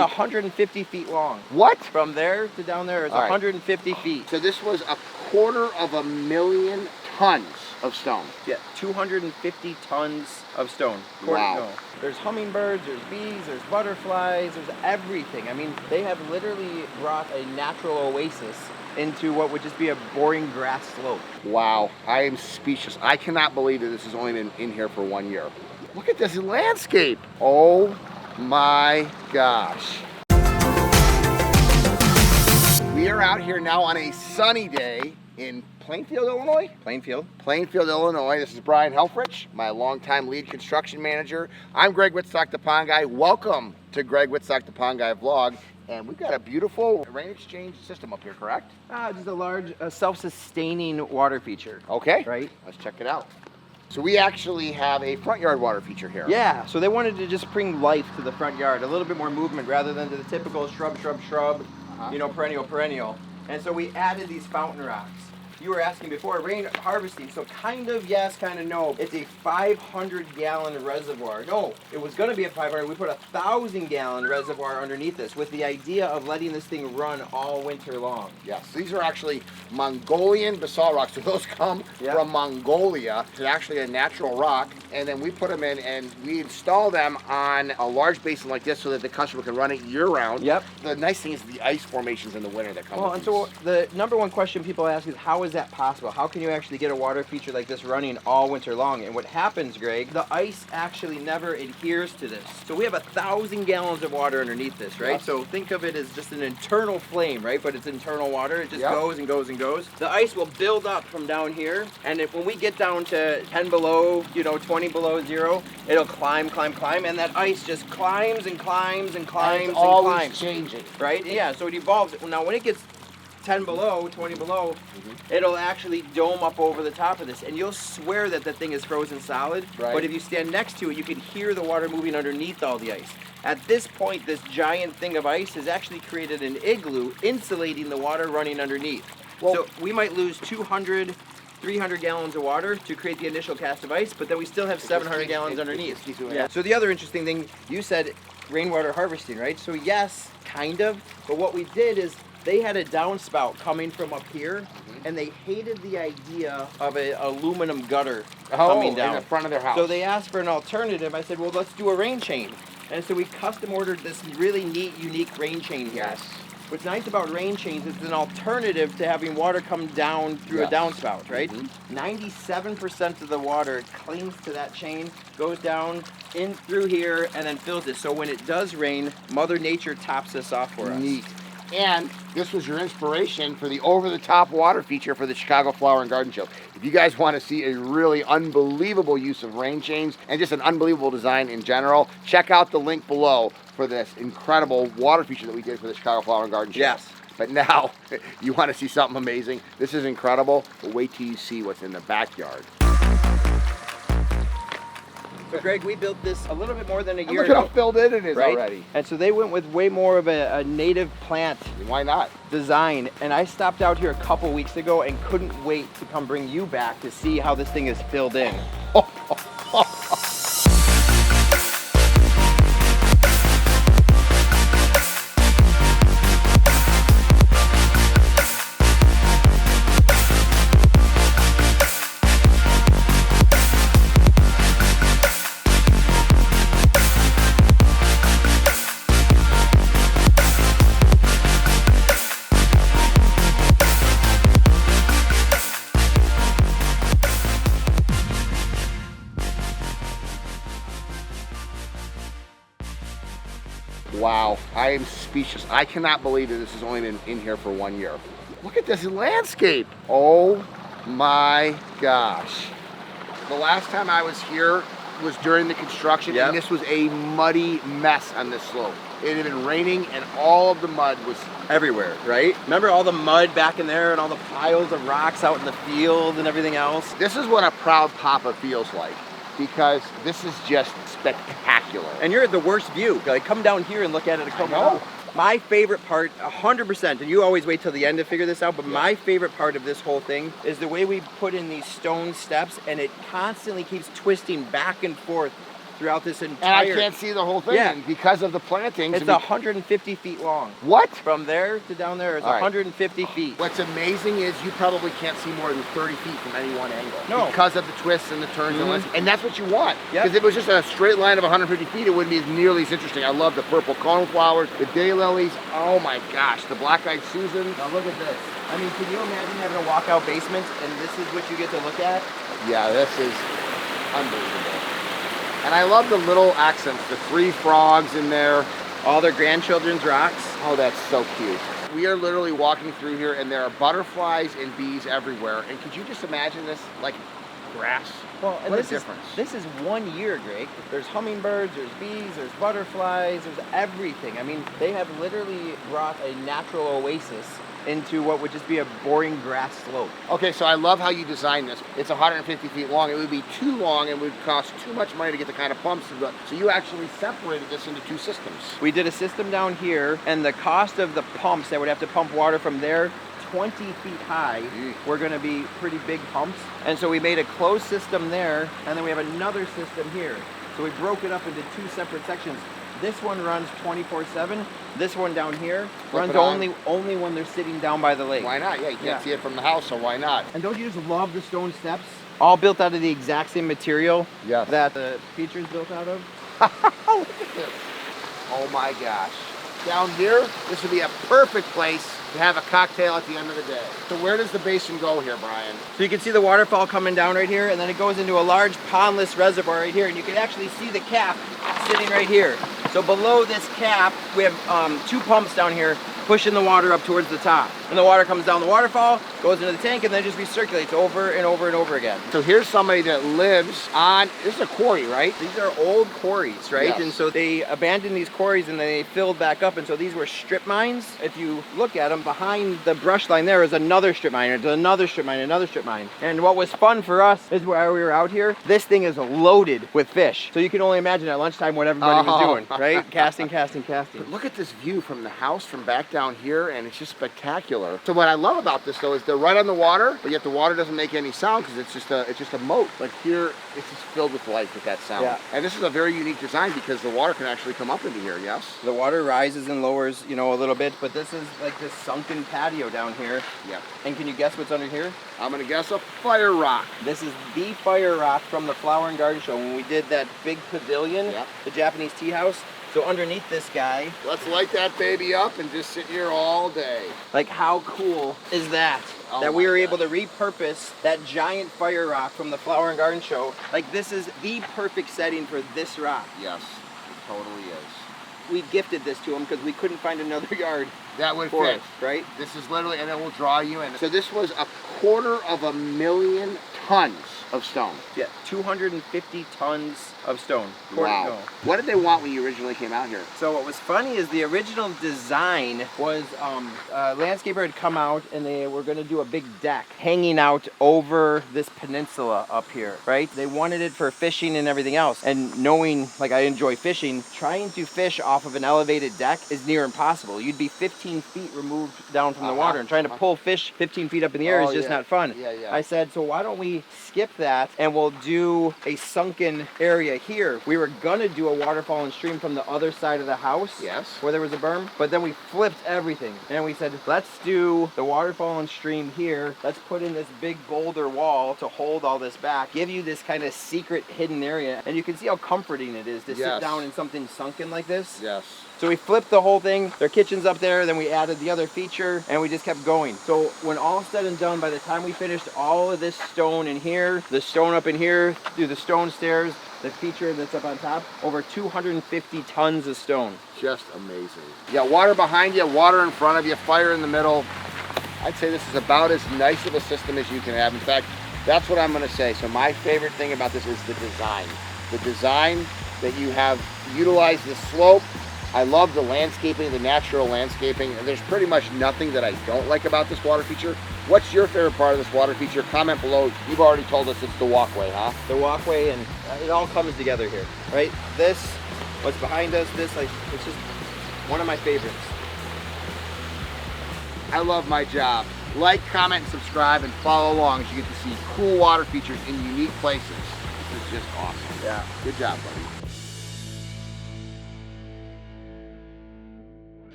150 feet long. What? From there to down there is 150 feet. So this was 250,000 tons of stone. Yeah, 250 tons of stone. Wow. No. There's hummingbirds, there's bees, there's butterflies, there's everything. I mean, they have literally brought a natural oasis into what would just be a boring grass slope. Wow, I am speechless. I cannot believe that this has only been in here for 1 year. Look at this landscape. Oh my gosh. We are out here now on a sunny day in Plainfield, Illinois? Plainfield, Illinois. This is Brian Helfrich, my longtime lead construction manager. I'm Greg Wittstock, the Pond Guy. Welcome to Greg Wittstock, the Pond Guy vlog. And we've got a beautiful rain exchange system up here, correct? just a large self-sustaining water feature. Okay, right? Let's check it out. So we actually have a front yard water feature here. Yeah, so they wanted to just bring life to the front yard, a little bit more movement rather than to the typical shrub, you know, perennial. And so we added these fountain rocks. You were asking before, rain harvesting, so kind of yes, kind of no. It's a 500-gallon reservoir. No, it was gonna be a 500, we put a 1,000-gallon reservoir underneath this with the idea of letting this thing run all winter long. Yes, these are actually Mongolian basalt rocks. So those come from Mongolia. It's actually a natural rock. And then we put them in and we install them on a large basin like this so that the customer can run it year round. Yep. The nice thing is the ice formations in the winter that come with and these. so the number one question people ask is, how is that possible? How can you actually get a water feature like this running all winter long? And what happens, Greg, the ice actually never adheres to this. So we have 1,000 gallons of water underneath this, right? Yes. So think of it as just an internal flame, right? But it's internal water. It just goes and goes and goes. The ice will build up from down here, and when we get down to 10 below, 20 below zero, it'll climb, and that ice just climbs and climbs and climbs and always climbs. Changing. Right? Yeah, so it evolves. Now when it gets 10 below, 20 below, it'll actually dome up over the top of this, and you'll swear that the thing is frozen solid, but if you stand next to it, you can hear the water moving underneath all the ice. At this point, this giant thing of ice has actually created an igloo, insulating the water running underneath. Well, so we might lose 200, 300 gallons of water to create the initial cast of ice, but then we still have 700 gallons underneath. So the other interesting thing, you said rainwater harvesting, right? So yes, kind of, but what we did is they had a downspout coming from up here, and they hated the idea of an aluminum gutter coming down in the front of their house. So they asked for an alternative. I said, well, let's do a rain chain. And so we custom ordered this really neat, unique rain chain here. Yes. What's nice about rain chains is it's an alternative to having water come down through a downspout, right? 97% of the water clings to that chain, goes down in through here, and then fills it. So when it does rain, Mother Nature tops this off for us. Neat. And this was your inspiration for the over-the-top water feature for the Chicago Flower and Garden Show. If you guys want to see a really unbelievable use of rain chains and just an unbelievable design in general, check out the link below for this incredible water feature that we did for the Chicago Flower and Garden Show. Yes. But now, you want to see something amazing? This is incredible, but wait till you see what's in the backyard. So Greg, we built this a little bit more than a year ago. ago. Look at how filled in it is already. And so they went with way more of a native plant Why not? design. And I stopped out here a couple weeks ago and couldn't wait to come bring you back to see how this thing is filled in. Wow, I am speechless. I cannot believe that this has only been in here for 1 year. Look at this landscape. Oh my gosh. The last time I was here was during the construction, and this was a muddy mess on this slope. It had been raining and all of the mud was everywhere, right? Remember all the mud back in there and all the piles of rocks out in the field and everything else? This is what a proud papa feels like, because this is just spectacular. And you're at the worst view. Like, come down here and look at it a couple minutes. My favorite part, 100%, and you always wait till the end to figure this out, but my favorite part of this whole thing is the way we put in these stone steps, and it constantly keeps twisting back and forth throughout this entire... And I can't see the whole thing Yeah. because of the plantings. It's 150 feet long. What? From there to down there is 150 feet. What's amazing is you probably can't see more than 30 feet from any one angle. No. Because of the twists and the turns and that's what you want. Yep. Because if it was just a straight line of 150 feet, it wouldn't be nearly as interesting. I love the purple coneflowers, the daylilies. Oh my gosh, the black-eyed Susans. Now look at this. I mean, can you imagine having a walkout basement and this is what you get to look at? Yeah, this is unbelievable. And I love the little accents, the 3 frogs in there. All their grandchildren's rocks. Oh, that's so cute. We are literally walking through here and there are butterflies and bees everywhere. And could you just imagine this like grass? Well, and what this a difference. This is 1 year, Greg. There's hummingbirds, there's bees, there's butterflies, there's everything. I mean, they have literally brought a natural oasis into what would just be a boring grass slope. Okay, so I love how you designed this. It's 150 feet long. It would be too long and would cost too much money to get the kind of pumps. So you actually separated this into 2 systems. We did a system down here, and the cost of the pumps that would have to pump water from there 20 feet high were going to be pretty big pumps. And so we made a closed system there, and then we have another system here. So we broke it up into 2 separate sections. This one runs 24/7. This one down here runs only when they're sitting down by the lake. Why not? Yeah, you can't see it from the house, so why not? And don't you just love the stone steps? All built out of the exact same material that the feature's built out of. Look at this. Oh my gosh. Down here, this would be a perfect place to have a cocktail at the end of the day. So where does the basin go here, Brian? So you can see the waterfall coming down right here, and then it goes into a large pondless reservoir right here, and you can actually see the cap sitting right here. So below this cap, we have 2 pumps down here pushing the water up towards the top. And the water comes down the waterfall, goes into the tank, and then just recirculates over and over and over again. So here's somebody that lives on, this is a quarry, right? These are old quarries, right? Yes. And so they abandoned these quarries and they filled back up, and so these were strip mines. If you look at them, behind the brush line there is another strip mine, there's another strip mine, another strip mine. And what was fun for us is while we were out here, this thing is loaded with fish. So you can only imagine at lunchtime what everybody was doing, right? Casting, casting, casting. But look at this view from the house from back down here, and it's just spectacular. So what I love about this though is they're right on the water, but yet the water doesn't make any sound because it's just a moat. Like here, it's just filled with life with that sound. Yeah. And this is a very unique design because the water can actually come up into here, yes? The water rises and lowers, you know, a little bit, but this is like this sunken patio down here. Yeah. And can you guess what's under here? I'm gonna guess a fire rock. This is the fire rock from the Flower and Garden Show when we did that big pavilion, the Japanese tea house. So underneath this guy, let's light that baby up and just sit here all day. Like how cool is that? That we were able to repurpose that giant fire rock from the Flower and Garden Show. Like this is the perfect setting for this rock. Yes, it totally is. We gifted this to him because we couldn't find another yard that would for fit, it, right? This is literally, and it will draw you in. So this was 250,000 tons of stone. Yeah, 250 tons of stone. Wow. What did they want when you originally came out here? So what was funny is the original design was a landscaper had come out and they were going to do a big deck hanging out over this peninsula up here, right? They wanted it for fishing and everything else. And knowing, like I enjoy fishing, trying to fish off of an elevated deck is near impossible. You'd be 15 feet removed down from the water, and trying to pull fish 15 feet up in the air is just not fun. I said, so why don't we skip that and we'll do a sunken area here. We were gonna do a waterfall and stream from the other side of the house, where there was a berm, but then we flipped everything and we said, let's do the waterfall and stream here. Let's put in this big boulder wall to hold all this back, give you this kind of secret hidden area, and you can see how comforting it is to sit down in something sunken like this. So we flipped the whole thing. Their kitchen's up there, then we added the other feature, and we just kept going. So when all said and done, by the time we finished all of this stone in here, the stone up in here, through the stone stairs, the feature that's up on top, over 250 tons of stone. Just amazing. You got water behind you, water in front of you, fire in the middle. I'd say this is about as nice of a system as you can have. In fact, that's what I'm gonna say. So my favorite thing about this is the design. The design that you have utilized the slope. I love the landscaping, the natural landscaping. And there's pretty much nothing that I don't like about this water feature. What's your favorite part of this water feature? Comment below. You've already told us it's the walkway, huh? The walkway, and it all comes together here, right? This, what's behind us, this, like, it's just one of my favorites. I love my job. Like, comment, and subscribe, and follow along as you get to see cool water features in unique places. This is just awesome. Yeah. Good job, buddy.